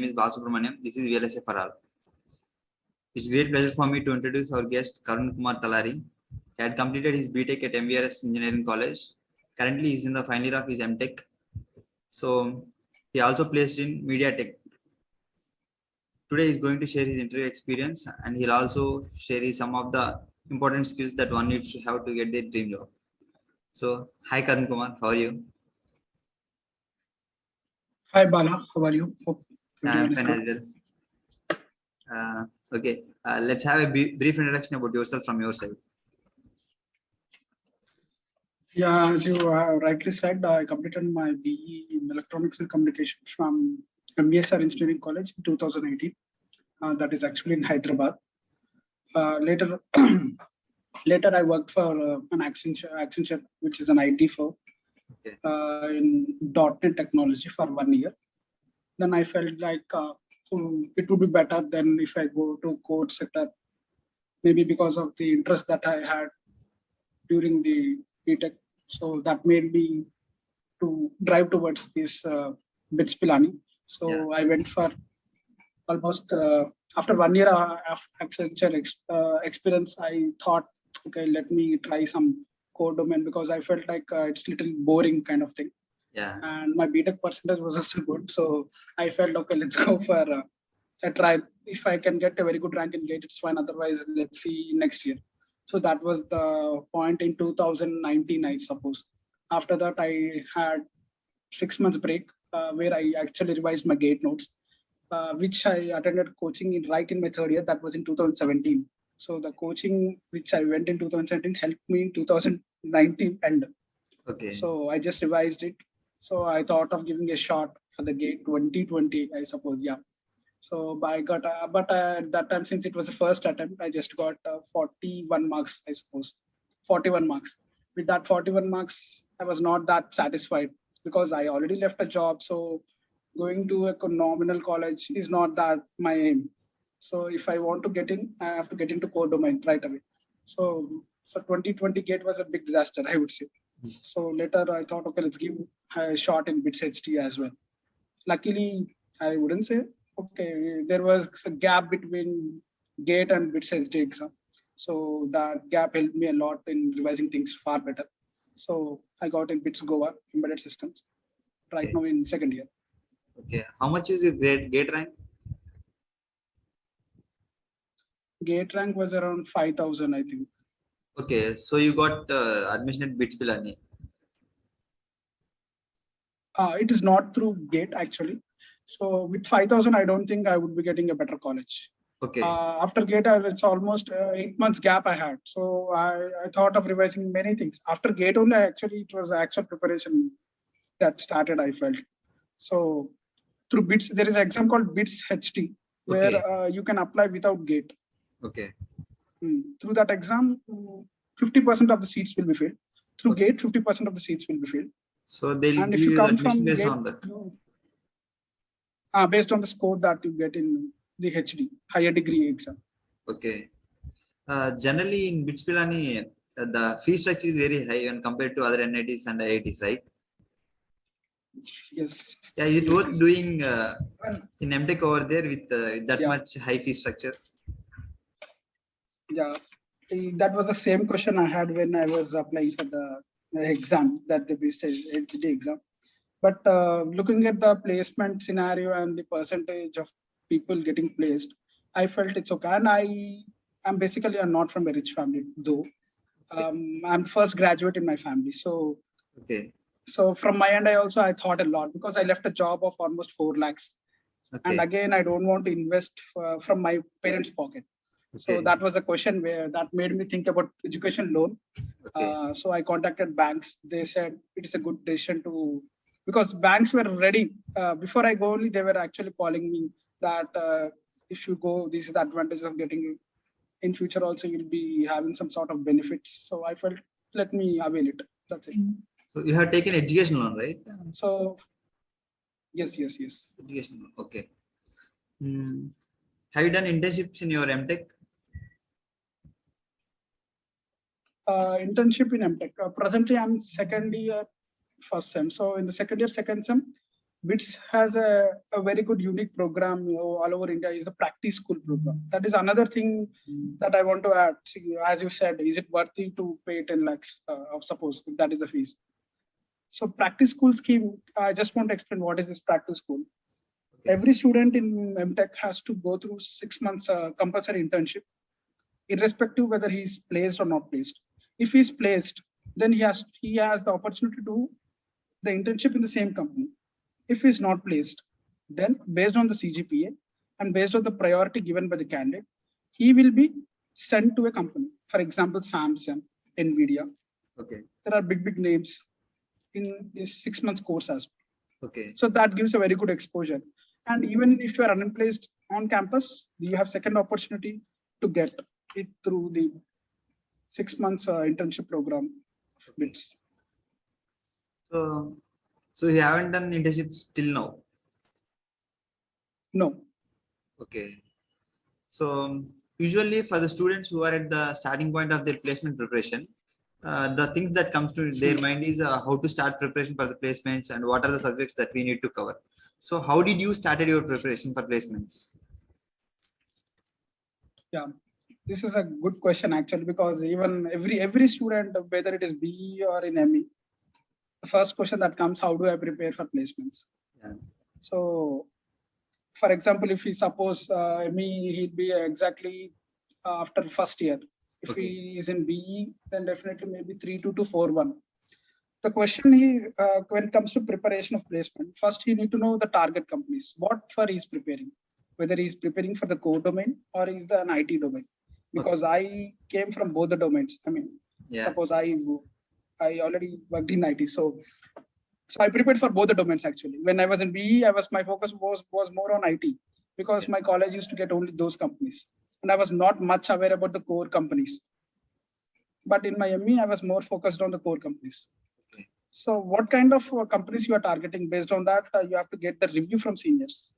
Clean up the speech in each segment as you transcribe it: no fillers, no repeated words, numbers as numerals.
is Balasubramaniam. This is VLSI for all. It's a great pleasure for me to introduce our guest, Karun Kumar Talari. He had completed his BTech at MVRS Engineering College. Currently, he is in the final year of his MTech. So, he also placed in Mediatek. Today, he is going to share his interview experience, and he'll also share some of the important skills that one needs to have to get their dream job. So, hi Karun Kumar, how are you? Hi Bala, how are you? Hope I'm fine as well. Okay, let's have a brief introduction about yourself from your side. Yeah, as you rightly said, I completed my BE in Electronics and Communication from MBSR Engineering College in 2018. That is actually in Hyderabad. Later, later I worked for an Accenture, which is an IT firm, Okay. in .NET technology for 1 year. Then I felt like it would be better than if I go to code sector, maybe because of the interest that I had during the BTech. So that made me to drive towards this BITS Pilani. So Yeah. I went for almost after 1 year of Accenture experience, I thought, okay, let me try some core domain because I felt like it's little boring kind of thing. Yeah. And my BTech percentage was also good. So I felt, okay, let's go for a try. If I can get a very good rank in GATE, it's fine. Otherwise, let's see next year. So that was the point in 2019, I suppose. After that, I had 6 months break where I actually revised my GATE notes, which I attended coaching right in my third year. That was in 2017. So the coaching which I went in 2017 helped me in 2019 end. Okay. So I just revised it. So I thought of giving a shot for the GATE 2020, I suppose. Yeah. So I got, but at that time, since it was the first attempt, I just got 41 marks, I suppose. 41 marks. With that 41 marks, I was not that satisfied because I already left a job. So going to a nominal college is not that my aim. So if I want to get in, I have to get into core domain right away. So 2020 GATE was a big disaster, I would say. So later I thought, okay, let's give a shot in BITS HT as well. Luckily, I wouldn't say, okay, there was a gap between GATE and BITS HT exam. So that gap helped me a lot in revising things far better. So I got in BITS Goa embedded systems right now in second year. Okay. How much is your GATE rank? GATE rank was around 5,000, I think. Okay. So you got admission at BITS Pilani. It is not through GATE actually. So with 5,000, I don't think I would be getting a better college. Okay. After GATE, it's almost 8 months gap I had. So I thought of revising many things. After GATE only, actually, it was actual preparation that started, I felt. So through BITS, there is an exam called BITS HT, where you can apply without GATE. Okay. Through that exam, 50% of the seats will be filled. Through GATE, 50% of the seats will be filled. So they'll and give if you you come admission from based GATE, on that. Based on the score that you get in the HD, higher degree exam. Okay. Generally in BITS Pilani, the fee structure is very high when compared to other NITs and IITs, right? Yes. Yeah, is it Yes, worth yes. doing in MTech over there with that much high fee structure? Yeah, that was the same question I had when I was applying for the exam, that the BITS HD exam. But looking at the placement scenario and the percentage of people getting placed, I felt it's okay. And I'm basically not from a rich family, though. I'm first graduate in my family. So, okay. So from my end, I thought a lot because I left a job of almost 4 lakhs. Okay. And again, I don't want to invest from my parents' pocket. So that was a question where that made me think about education loan. Okay. So I contacted banks. They said it is a good decision to, because banks were ready. Before I go only, they were actually calling me that if you go, this is the advantage of getting in future also, you'll be having some sort of benefits. So I felt, let me avail it. That's it. So you have taken education loan, right? So yes. Education loan. Okay. Have you done internships in your MTech? Internship in MTech. Presently, I'm second year, first sem. So in the second year, second sem, BITS has a very good unique program all over India is the practice school program. That is another thing that I want to add. See, as you said, is it worthy to pay 10 lakhs of suppose if that is the fees? So practice school scheme, I just want to explain what is this practice school. Okay. Every student in MTech has to go through 6 months compulsory internship, irrespective whether he is placed or not placed. If he is placed, then he has the opportunity to do the internship in the same company. If he is not placed, then based on the CGPA and based on the priority given by the candidate, he will be sent to a company. For example, Samsung, Nvidia. Okay. There are big names in this 6 months course as well. Okay. So that gives a very good exposure. And even if you are unplaced on campus, you have second opportunity to get it through the 6 months internship program of Okay. BITS. So you haven't done internships till now? No. Okay. So usually for the students who are at the starting point of their placement preparation, the things that comes to their mind is how to start preparation for the placements and what are the subjects that we need to cover. So how did you started your preparation for placements? Yeah, this is a good question actually, because even every student, whether it is BE or in ME, the first question that comes, how do I prepare for placements? Yeah. So, for example, if we suppose ME, he'd be exactly after first year. If Okay. he is in BE, then definitely maybe 3.2 to 4.1. The question when it comes to preparation of placement, first he need to know the target companies, what for he's preparing, whether he's preparing for the core domain or is the an IT domain. Because I came from both the domains. I mean, Yeah. suppose I already worked in IT, so I prepared for both the domains actually. When I was in BE, my focus was more on IT because my college used to get only those companies, and I was not much aware about the core companies. But in my ME, I was more focused on the core companies. Okay. So what kind of companies you are targeting? Based on that, you have to get the review from seniors.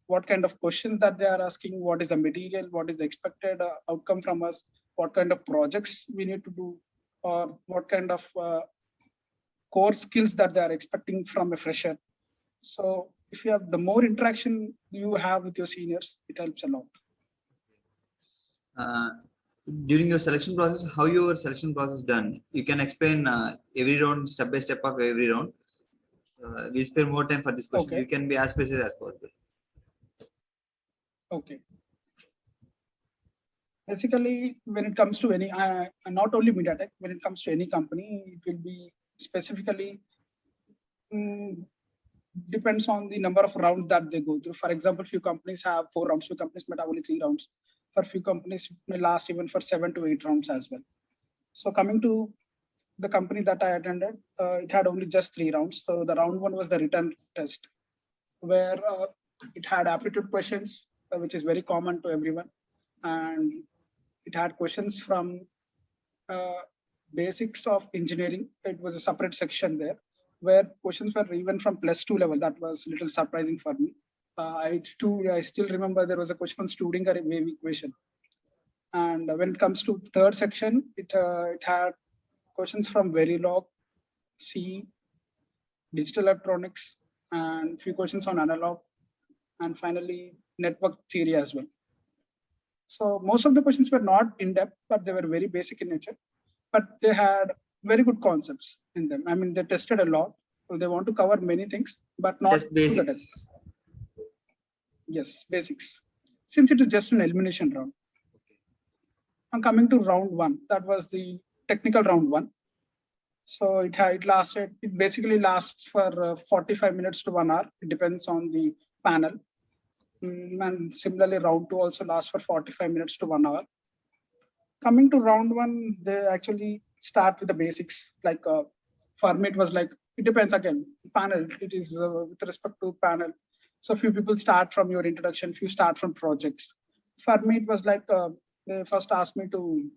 What kind of questions that they are asking? What is the material? What is the expected outcome from us? What kind of projects we need to do? Or what kind of core skills that they are expecting from a fresher? So if you have the more interaction you have with your seniors, it helps a lot. During your selection process, how your selection process done? You can explain every round, step by step of every round. We spend more time for this question. Okay. You can be as precise as possible. Okay. Basically, when it comes to any, not only Mediatek, when it comes to any company, it will be specifically depends on the number of rounds that they go through. For example, few companies have 4 rounds, few companies might have only 3 rounds. For few companies, it may last even for 7 to 8 rounds as well. So coming to the company that I attended, it had only just 3 rounds. So the round 1 was the written test, where it had aptitude questions, which is very common to everyone, and it had questions from basics of engineering. It was a separate section there where questions were even from +2 level. That was a little surprising for me. I still remember there was a question on Studinger wave equation. And when it comes to third section, it had questions from Verilog, C, digital electronics, and few questions on analog, and finally network theory as well. So most of the questions were not in depth, but they were very basic in nature. But they had very good concepts in them. I mean, they tested a lot. So they want to cover many things, but not Just basics. to the depth. Yes, basics. Since it is just an elimination round. Okay. I'm coming to round 1. That was the technical round 1. So it basically lasts for 45 minutes to 1 hour. It depends on the panel. And similarly, round 2 also lasts for 45 minutes to 1 hour. Coming to round 1, they actually start with the basics. Like for me, it was like, it depends again. Panel, it is with respect to panel. So few people start from your introduction, few start from projects. For me, it was like they first asked me to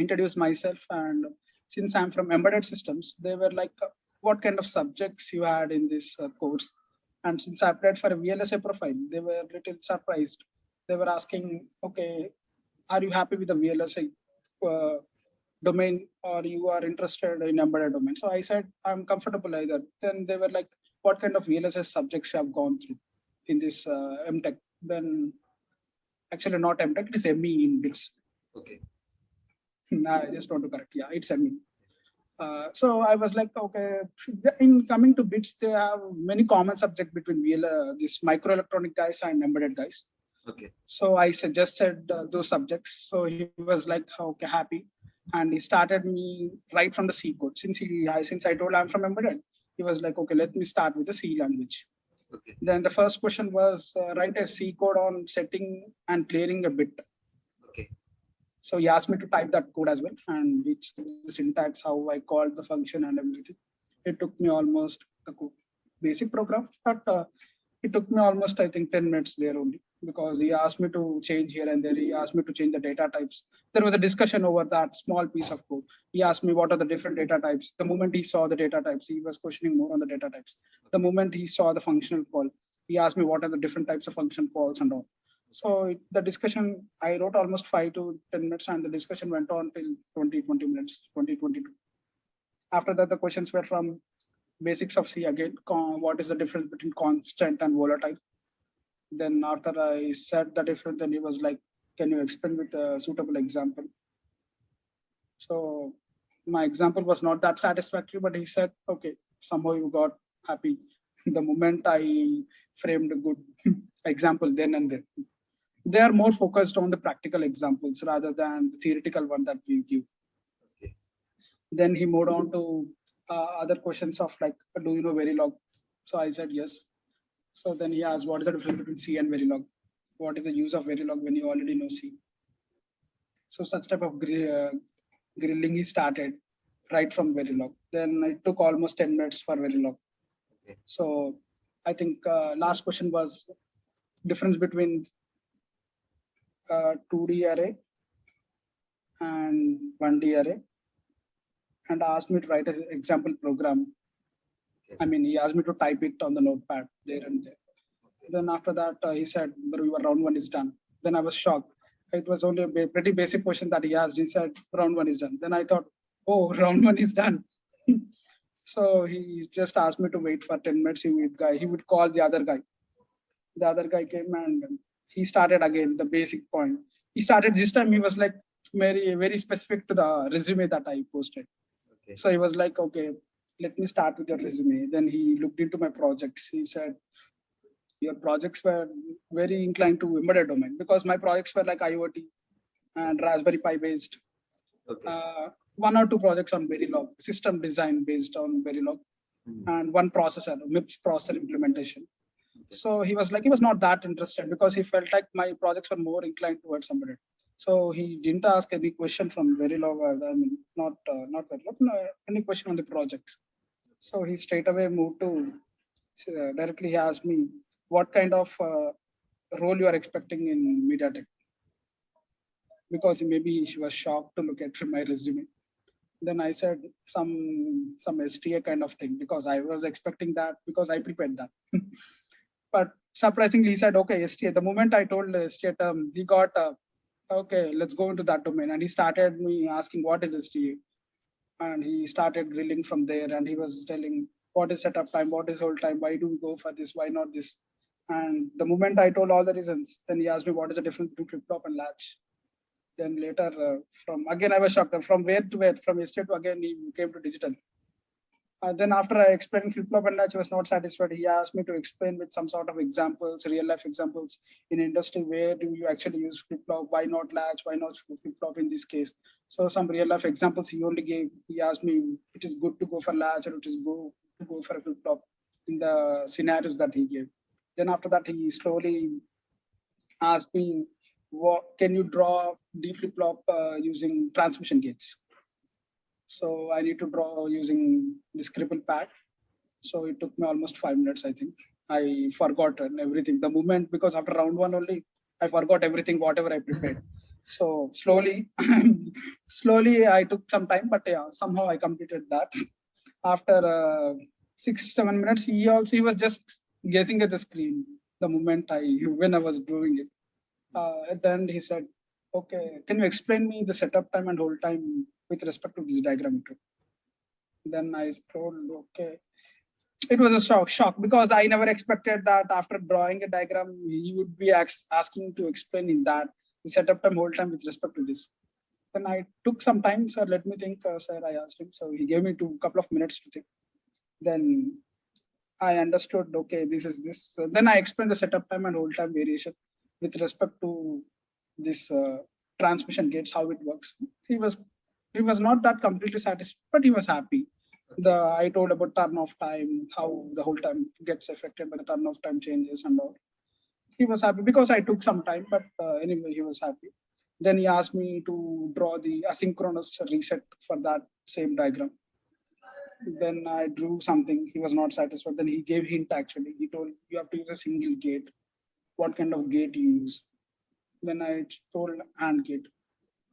introduce myself. And since I'm from embedded systems, they were like, what kind of subjects you had in this course? And since I applied for a VLSI profile, they were a little surprised. They were asking, okay, are you happy with the VLSI domain, or you are interested in embedded domain? So I said, I'm comfortable either. Then they were like, what kind of VLSS subjects you have gone through in this MTech. Then actually not MTech, it is ME in bits. Okay. I just want to correct. Yeah, it's ME. So I was like, okay, in coming to bits, they have many common subjects between this microelectronic guys and embedded guys. Okay. So I suggested those subjects. So he was like, okay, happy. And he started me right from the C code. Since I told I'm from embedded, he was like, okay, let me start with the C language. Okay. Then the first question was write a C code on setting and clearing a bit. Okay. So he asked me to type that code as well, and which the syntax, how I called the function and everything. It took me almost the basic program, but it took me almost, I think, 10 minutes there only, because he asked me to change here and there. He asked me to change the data types. There was a discussion over that small piece of code. He asked me what are the different data types. The moment he saw the data types, he was questioning more on the data types. The moment he saw the functional call, he asked me what are the different types of function calls and all. So the discussion, I wrote almost 5 to 10 minutes, and the discussion went on till 20 minutes, 22. After that, the questions were from basics of C again. What is the difference between constant and volatile? Then after I said the difference, then he was like, can you explain with a suitable example? So my example was not that satisfactory, but he said, okay, somehow you got happy. The moment I framed a good example then and there. They are more focused on the practical examples rather than the theoretical one that we give. Okay. Then he moved on to other questions of like, do you know Verilog? So I said yes. So then he asked, what is the difference between C and Verilog? What is the use of Verilog when you already know C? So such type of grilling he started right from Verilog. Then it took almost 10 minutes for Verilog. Okay. So I think last question was difference between 2D array and 1D array, and asked me to write an example program. Okay. I mean, he asked me to type it on the notepad there and there. Okay. Then after that, he said, your round 1 is done. Then I was shocked. It was only a pretty basic question that he asked. He said, round 1 is done. Then I thought, oh, round 1 is done. So he just asked me to wait for 10 minutes. He would call the other guy. The other guy came and he started again the basic point. He started this time. He was like very specific to the resume that I posted. Okay. So he was like, okay, let me start with your resume. Then he looked into my projects. He said, your projects were very inclined to embedded domain, because my projects were like IoT and Raspberry Pi based. Okay. 1 or 2 projects on Verilog, system design based on Verilog, and 1 processor, MIPS processor implementation. Okay. So he was not that interested, because he felt like my projects were more inclined towards embedded. So he didn't ask any question from Verilog. I mean, not Verilog, no, any question on the projects. So he straight away moved to directly. He asked me what kind of role you are expecting in Mediatek, because maybe she was shocked to look at my resume. Then I said some STA kind of thing, because I was expecting that, because I prepared that. But surprisingly, he said, okay, STA. The moment I told STA term, he got, okay, let's go into that domain. And he started me asking, what is STA? And he started grilling from there. And he was telling, what is setup time? What is hold time? Why do we go for this? Why not this? And the moment I told all the reasons, then he asked me, what is the difference between flip-flop and latch? Then later, again, I was shocked. From where to where? From STA to again, he came to digital. Then after I explained flip-flop and latch, he was not satisfied. He asked me to explain with some sort of examples, real-life examples in industry. Where do you actually use flip-flop? Why not latch? Why not flip-flop in this case? So some real-life examples he only gave. He asked me, it is good to go for latch, or it is good to go for a flip-flop in the scenarios that he gave. Then after that, he slowly asked me, can you draw D flip-flop using transmission gates? So I need to draw using the scribble pad. So it took me almost 5 minutes, I think. I forgot everything. The moment, because after round 1 only, I forgot everything, whatever I prepared. So slowly, I took some time, but yeah, somehow I completed that. After 6-7 minutes, he was just gazing at the screen the moment when I was doing it. At the end, he said, okay, can you explain me the setup time and hold time with respect to this diagram too? Then I told, okay. it was a shock because I never expected that after drawing a diagram, he would be asking to explain in that the setup time whole time with respect to this. Then I took some time, sir, let me think, sir, I asked him. So he gave me couple of minutes to think. Then I understood, okay, this is this. Then I explained the setup time and hold time variation with respect to this transmission gates, how it works. He was not that completely satisfied, but he was happy. I told about turn off time, how the whole time gets affected by the turn off time changes and all. He was happy because I took some time, but anyway, he was happy. Then he asked me to draw the asynchronous reset for that same diagram. Then I drew something. He was not satisfied. Then he gave hint actually. He told you have to use a single gate. What kind of gate you use? Then I told AND gate.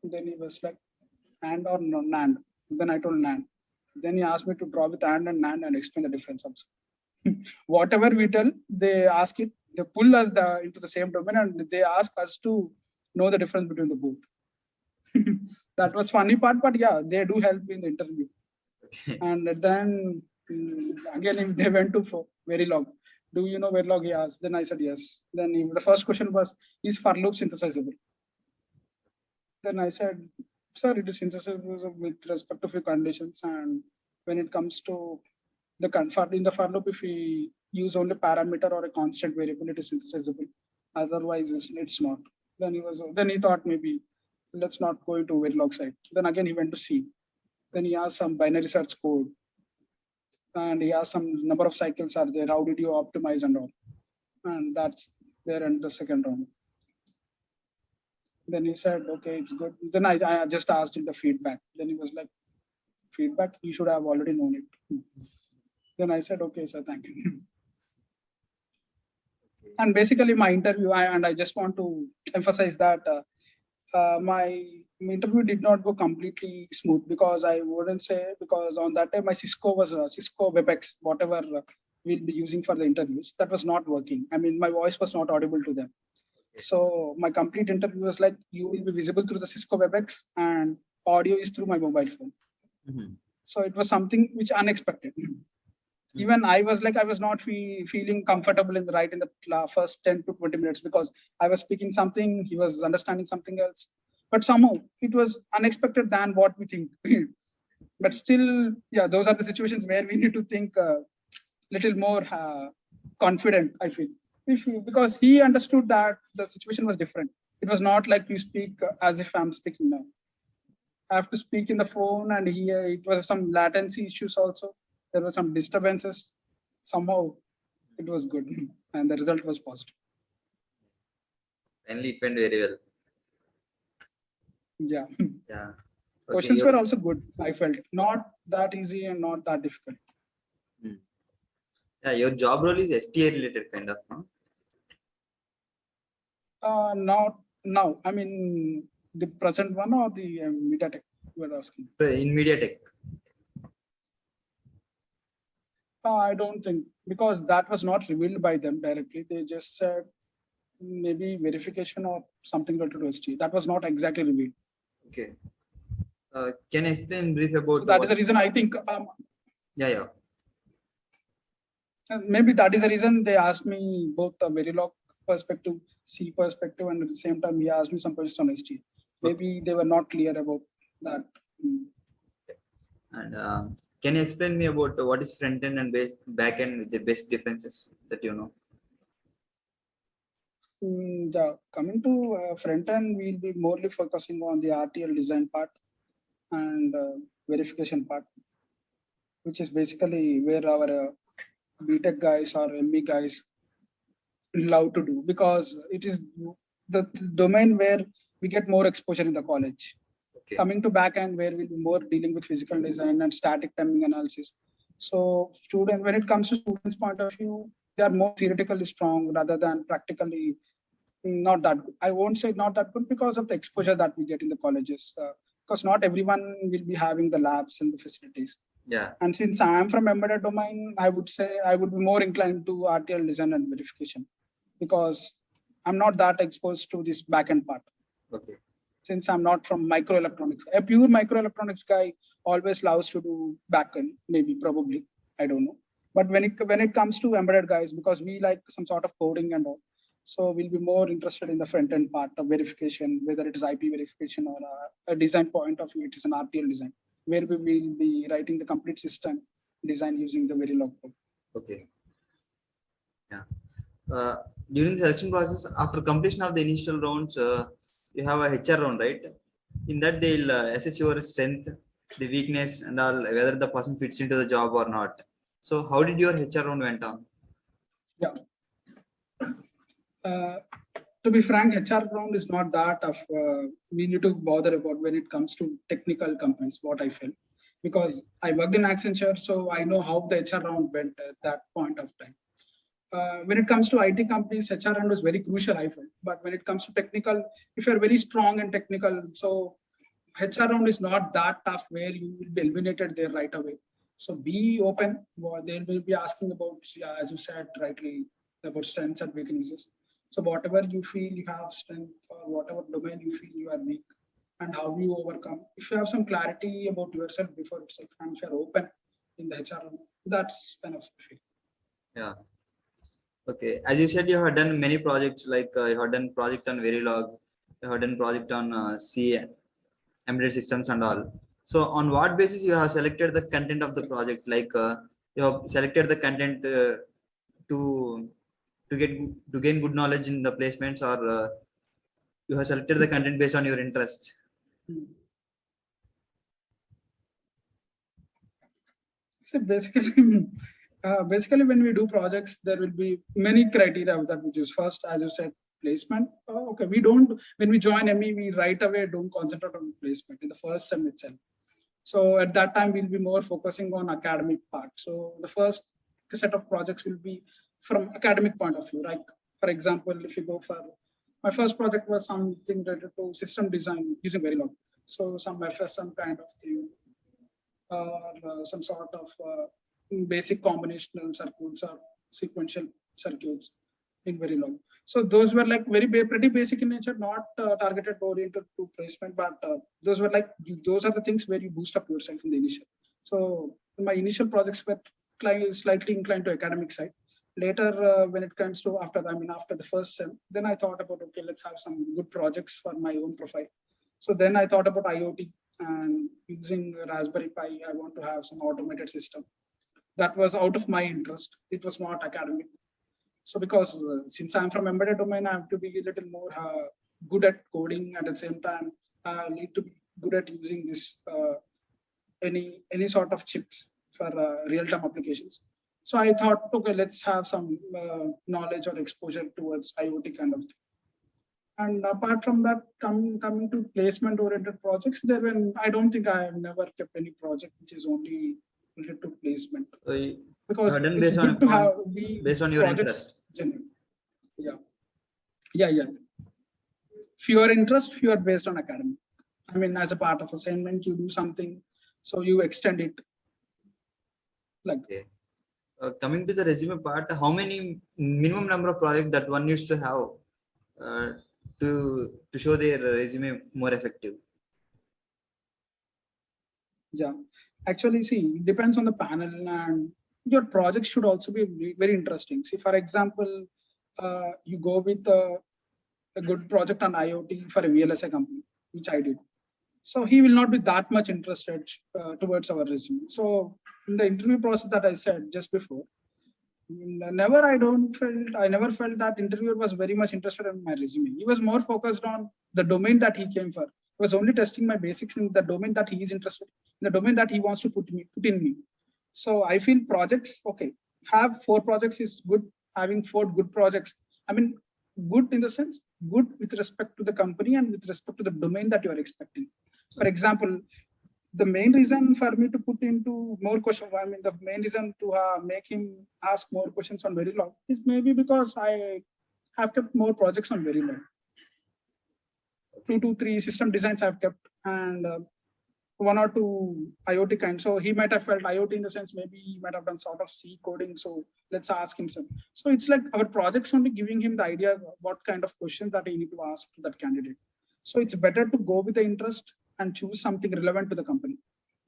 Then he was like, AND or no, NAND. Then I told NAND. Then he asked me to draw with AND and NAND and explain the difference also. Whatever we tell, they ask it, they pull us into the same domain and they ask us to know the difference between the both. That was funny part, but yeah, they do help in the interview. And then again, they went to Verilog. Do you know Verilog? He asked. Then I said yes. Then the first question was, is for loop synthesizable? Then I said, sir, it is synthesizable with respect to few conditions. And when it comes to in the for loop, if we use only parameter or a constant variable, it is synthesizable. Otherwise, it's not. Then he thought maybe let's not go into Verilog side. Then again, he went to C. Then he asked some binary search code. And he asked some number of cycles are there. How did you optimize and all? And that's there in the second round. Then he said, okay, it's good. Then I just asked him the feedback. Then he was like, feedback, you should have already known it. Then I said, okay, sir, thank you. And basically my interview, I just want to emphasize that my interview did not go completely smooth because I wouldn't say, because on that time my Cisco was Cisco WebEx, whatever we'll be using for the interviews, that was not working. I mean, my voice was not audible to them. So my complete interview was like, you will be visible through the Cisco WebEx and audio is through my mobile phone. Mm-hmm. So it was something which unexpected. Mm-hmm. Even I was not feeling comfortable in the first 10 to 20 minutes because I was speaking something, he was understanding something else. But somehow it was unexpected than what we think. But still, yeah, those are the situations where we need to think a little more confident, I feel. Because he understood that the situation was different. It was not like you speak as if I'm speaking now. I have to speak in the phone and it was some latency issues also. There were some disturbances. Somehow it was good and the result was positive. Finally, it went very well. Yeah. Yeah. Okay, questions were also good, I felt. Not that easy and not that difficult. Yeah, your job role is STA related kind of, huh? Not now. I mean, the present one or the Mediatek you were asking? In Mediatek. I don't think, because that was not revealed by them directly. They just said maybe verification or something related to STA. That was not exactly revealed. Okay. Can you explain brief about? So that is the reason I think. Yeah. Maybe that is the reason they asked me both the Verilog perspective, C perspective, and at the same time he asked me some questions on STA. Maybe they were not clear about that. And can you explain me about what is front end and back end with the best differences that you know? Coming to front end, we'll be morely focusing on the RTL design part and verification part, which is basically where our BTech guys or ME guys love to do, because it is the domain where we get more exposure in the college. Okay. Coming to backend, where we'll be more dealing with physical design and static timing analysis. So when it comes to students' point of view, they are more theoretically strong rather than practically not that good. I won't say not that good because of the exposure that we get in the colleges. Because not everyone will be having the labs and the facilities. Yeah. And since I am from embedded domain, I would say I would be more inclined to RTL design and verification, because I'm not that exposed to this backend part. Okay. Since I'm not from microelectronics. A pure microelectronics guy always loves to do backend, maybe, probably. I don't know. But when it comes to embedded guys, because we like some sort of coding and all, so we'll be more interested in the front end part of verification, whether it is IP verification or a design point of view, it is an RTL design, where we will be writing the complete system design using the Verilog code. Okay. Yeah. During the selection process, after completion of the initial rounds, you have a HR round, right? In that, they'll assess your strength, the weakness, and all, whether the person fits into the job or not. So, how did your HR round went on? Yeah. To be frank, HR round is not that of we need to bother about when it comes to technical companies, what I felt. Because I worked in Accenture, so I know how the HR round went at that point of time. When it comes to IT companies, HR round was very crucial, I felt. But when it comes to technical, if you're very strong and technical, so HR round is not that tough where you will be eliminated there right away. So be open. They will be asking about, yeah, as you said rightly, about strengths and weaknesses. So whatever you feel you have strength or whatever domain you feel you are weak and how you overcome. If you have some clarity about yourself before itself and if you're open in the HR round, that's kind of feel. Yeah. Okay. As you said, you have done many projects, like you have done project on Verilog, you have done project on C, embedded systems and all. So on what basis you have selected the content of the project? Like you have selected the content to to gain good knowledge in the placements, or you have selected the content based on your interest? So basically, basically when we do projects, there will be many criteria that we choose. First, as you said, placement. Okay, we don't, when we join ME, we right away don't concentrate on placement in the first sem itself. So at that time, we'll be more focusing on academic part. So the first set of projects will be from academic point of view. Like, for example, if you go for, my first project was something related to system design using Verilog. So some FSM kind of thing, or some sort of basic combinational circuits or sequential circuits in Verilog. So those were like pretty basic in nature, not targeted oriented to placement, but those were like, those are the things where you boost up yourself in the initial. So my initial projects were slightly inclined to academic side. Later, when it comes to after the first sem, then I thought about, okay, let's have some good projects for my own profile. So then I thought about IoT and using Raspberry Pi, I want to have some automated system. That was out of my interest. It was not academic. So because since I'm from embedded domain, I have to be a little more good at coding. At the same time, I need to be good at using this any sort of chips for real-time applications. So I thought, okay, let's have some knowledge or exposure towards IoT kind of thing. And apart from that, coming to placement-oriented projects, I don't think I have never kept any project which is only related to placement. So because done it's good to have based on your interest. Yeah. Fewer interest, fewer based on academic. I mean, as a part of assignment, you do something, so you extend it. Like okay. Coming to the resume part, how many minimum number of projects that one needs to have to show their resume more effective? Yeah, actually, see, it depends on the panel, and your project should also be very interesting. See, for example, you go with a good project on IoT for a VLSI company, which I did. So he will not be that much interested towards our resume. So in the interview process that I said just before, I never felt that interviewer was very much interested in my resume. He was more focused on the domain that he came for. He was only testing my basics in the domain that he is interested in, the domain that he wants to put in me. So I feel projects, okay, have 4 projects is good. Having 4 good projects, I mean, good in the sense, good with respect to the company and with respect to the domain that you are expecting. For example, the main reason for me to put into more questions, I mean, the main reason to make him ask more questions on Verilog is maybe because I have kept more projects on Verilog. 2 to 3 system designs I've kept, and 1 or 2 IoT kind. So he might have felt IoT in the sense, maybe he might have done sort of C coding. So let's ask him some. So it's like our projects only giving him the idea of what kind of questions that he need to ask to that candidate. So it's better to go with the interest and choose something relevant to the company.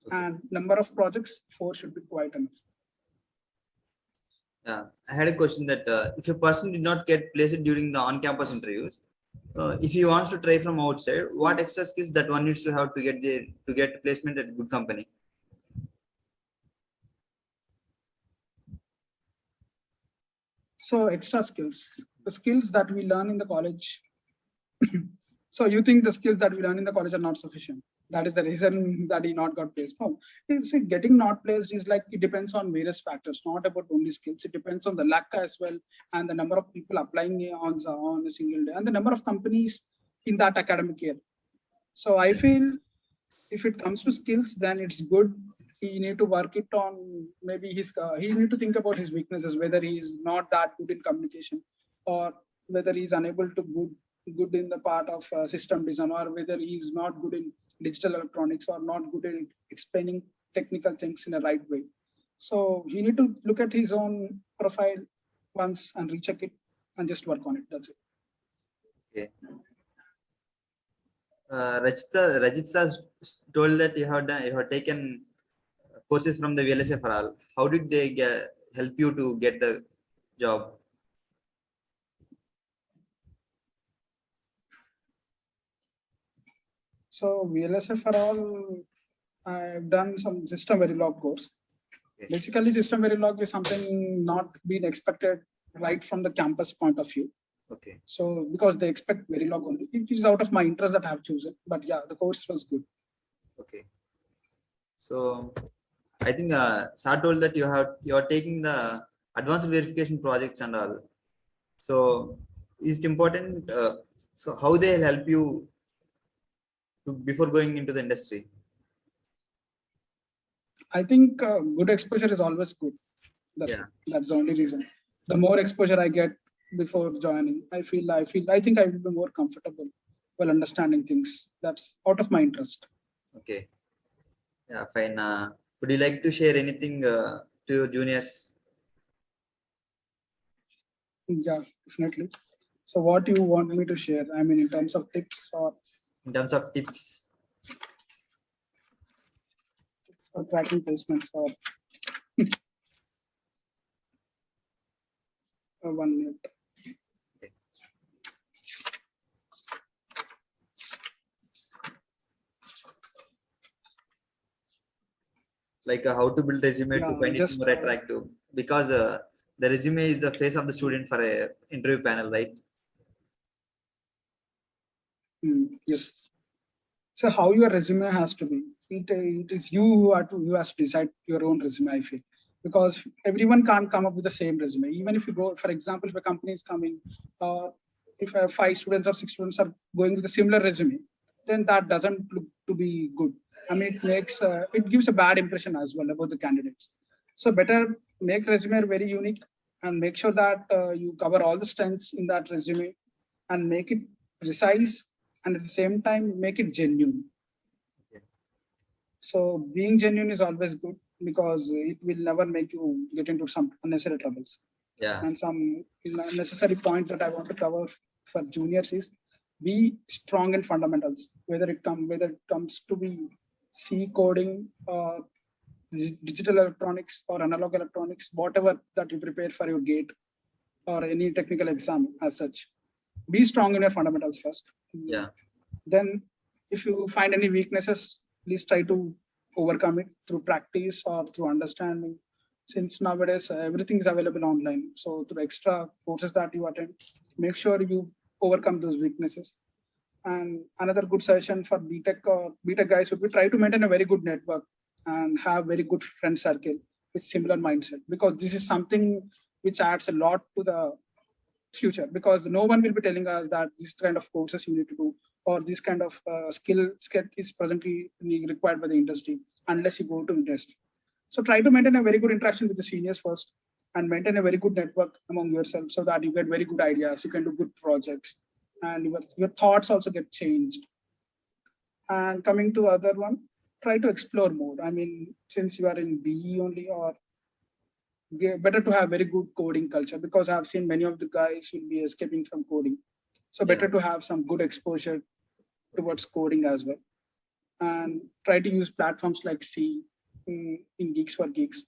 Okay. And number of projects, 4 should be quite enough. I had a question that if a person did not get placed during the on-campus interviews, if he wants to try from outside, what extra skills that one needs to have to get placement at good company? So extra skills, the skills that we learn in the college. So you think the skills that we learn in the college are not sufficient? That is the reason that he not got placed. No, see, getting not placed is like it depends on various factors, not about only skills. It depends on the luck as well, and the number of people applying on a single day, and the number of companies in that academic year. So I feel if it comes to skills, then it's good. He need to work it on. Maybe he need to think about his weaknesses, whether he is not that good in communication, or whether he is unable to good in the part of system design, or whether he is not good in digital electronics, or not good in explaining technical things in a right way. So he need to look at his own profile once and recheck it and just work on it. That's it. Okay. Rajit sir told that you have taken courses from the VLSI for all. How did they help you to get the job? So VLSI for all, I've done some system Verilog course. Okay. Basically, system Verilog is something not being expected right from the campus point of view. Okay. So because they expect Verilog only, it is out of my interest that I have chosen. But yeah, the course was good. Okay. So I think Sir told that you are taking the advanced verification projects and all. So is it important? So how they help you before going into the industry? I think good exposure is always good. That's the only reason. The more exposure I get before joining, I think I will be more comfortable while understanding things. That's out of my interest. Okay. Yeah, fine. Would you like to share anything to your juniors? Yeah, definitely. So what do you want me to share? I mean, in terms of tips or? In terms of tips. For tracking placements or 1 minute. Okay. Like how to build resume to find it more attractive, because the resume is the face of the student for a interview panel, right? Yes. So how your resume has to be, it is you who has to decide your own resume, I feel, because everyone can't come up with the same resume. Even if you go, for example, if a company is coming, if 5 students or 6 students are going with a similar resume, then that doesn't look to be good. I mean, it gives a bad impression as well about the candidates. So better make resume very unique and make sure that you cover all the strengths in that resume and make it precise, and at the same time make it genuine. Okay. So being genuine is always good, because it will never make you get into some unnecessary troubles. Yeah. And some necessary point that I want to cover for juniors is be strong in fundamentals, whether it comes to be C coding, digital electronics or analog electronics, whatever that you prepare for your gate or any technical exam as such. Be strong in your fundamentals first. Yeah. Then if you find any weaknesses, please try to overcome it through practice or through understanding. Since nowadays everything is available online, so through extra courses that you attend, make sure you overcome those weaknesses. And another good suggestion for BTech guys would be try to maintain a very good network and have very good friend circle with similar mindset, because this is something which adds a lot to the future, because no one will be telling us that this kind of courses you need to do, or this kind of skill is presently required by the industry, unless you go to industry. So try to maintain a very good interaction with the seniors first, and maintain a very good network among yourself, so that you get very good ideas, you can do good projects, and your thoughts also get changed. And coming to other one, try to explore more. I mean, since you are in BE only, or better to have very good coding culture, because I've seen many of the guys will be escaping from coding. So better to have some good exposure towards coding as well. And try to use platforms like C in Geeks for Geeks.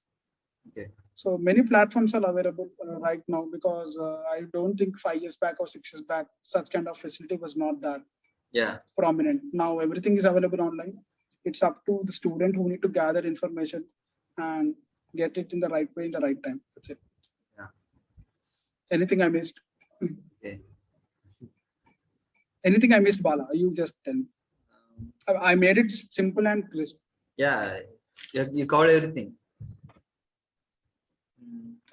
Okay. So many platforms are available right now, because I don't think 5 years back or 6 years back, such kind of facility was not that Yeah. prominent. Now everything is available online. It's up to the student who need to gather information and get it in the right way in the right time. That's it. Yeah. Anything I missed? Okay. Anything I missed, Bala? You just tell me. I made it simple and crisp. Yeah. You covered everything.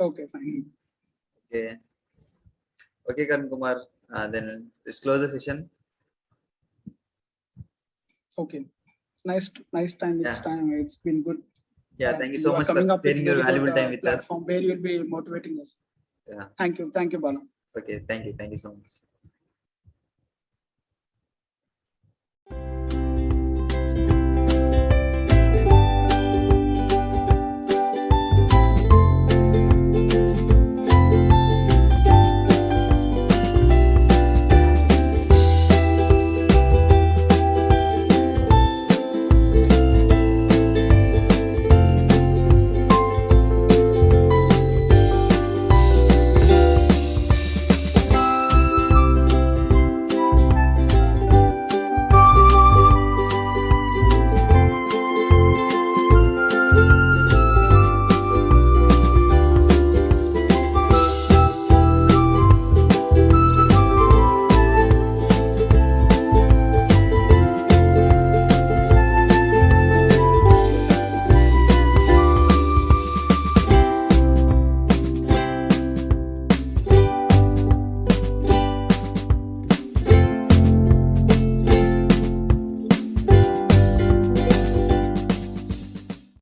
Okay, fine. Okay. Okay, Karan Kumar. Then let's close the session. Okay. Nice time. It's Yeah. time. It's been good. Yeah, thank you so are much for coming up with sharing your very valuable good, time with us. platform where you'll be motivating us. Yeah. Thank you, Bala. Okay, thank you so much.